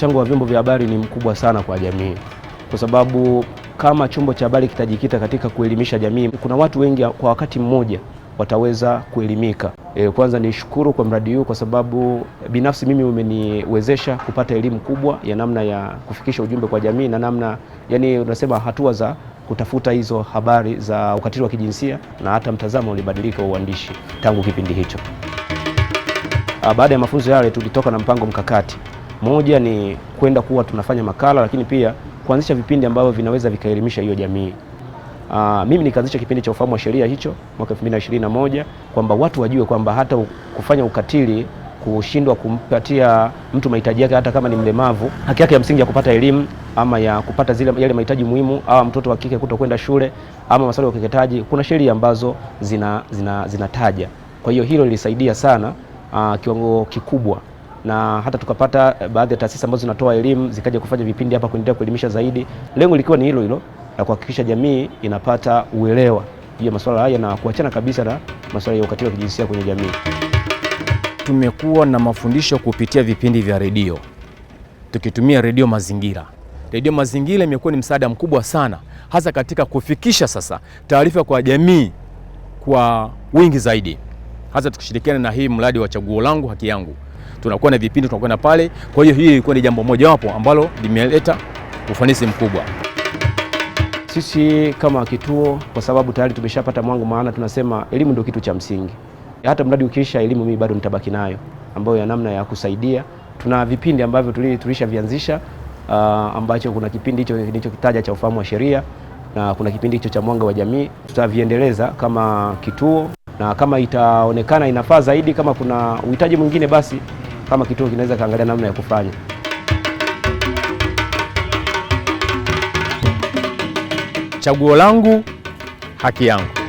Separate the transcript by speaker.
Speaker 1: mchango wa vyombo vya habari ni mkubwa sana kwa jamii, kwa sababu kama chombo cha habari kitajikita katika kuelimisha jamii, kuna watu wengi kwa wakati mmoja wataweza kuelimika. Kwanza nishukuru kwa mradi huu, kwa sababu binafsi mimi umeniwezesha kupata elimu kubwa ya namna ya kufikisha ujumbe kwa jamii na namna, yani unasema hatua za kutafuta hizo habari za ukatili wa kijinsia, na hata mtazamo ulibadilika uandishi tangu kipindi hicho. Baada ya mafunzo yale tulitoka na mpango mkakati. Moja ni kwenda kuwa tunafanya makala, lakini pia kuanzisha vipindi ambavyo vinaweza vikaelimisha hiyo jamii. Mimi nikaanzisha kipindi cha ufahamu wa sheria hicho mwaka 2021, kwamba watu wajue kwamba hata kufanya ukatili, kushindwa kumpatia mtu mahitaji yake hata kama ni mlemavu, haki yake ya msingi ya kupata elimu ama ya kupata yale mahitaji muhimu, au mtoto wa kike kutokwenda shule ama masuala ya ukeketaji, kuna sheria ambazo zinataja. Kwa hiyo hilo lilisaidia sana kiwango kikubwa, na hata tukapata baadhi ya taasisi ambazo zinatoa elimu zikaja kufanya vipindi hapa kuendelea kuelimisha zaidi. Lengo likiwa ni hilo hilo la kuhakikisha jamii inapata uelewa juu ya masuala haya na kuachana kabisa na masuala ya ukatili wa kijinsia kwenye jamii.
Speaker 2: Tumekuwa na mafundisho kupitia vipindi vya redio, tukitumia redio Mazingira. Redio Mazingira imekuwa ni msaada mkubwa sana, hasa katika kufikisha sasa taarifa kwa jamii kwa wingi zaidi, hasa tukishirikiana na hii mradi wa Chaguo Langu Haki Yangu. Tunakuwa na vipindi, tunakuwa na pale. Kwa hiyo hii ilikuwa ni jambo moja wapo ambalo limeleta ufanisi mkubwa.
Speaker 1: Sisi kama kituo, kwa sababu tayari tumeshapata mwangu, maana tunasema elimu ndio kitu cha msingi. Hata mradi ukiisha, elimu mimi bado nitabaki nayo, ambayo ya namna ya kusaidia. Tuna vipindi ambavyo tulishavianzisha, ambacho kuna kipindi hicho nilichokitaja cha ufahamu wa sheria, na kuna kipindi hicho cha mwanga wa jamii. Tutaviendeleza kama kituo, na kama itaonekana inafaa zaidi, kama kuna uhitaji mwingine, basi kama kituo kinaweza kaangalia namna ya kufanya.
Speaker 2: Chaguo Langu Haki Yangu.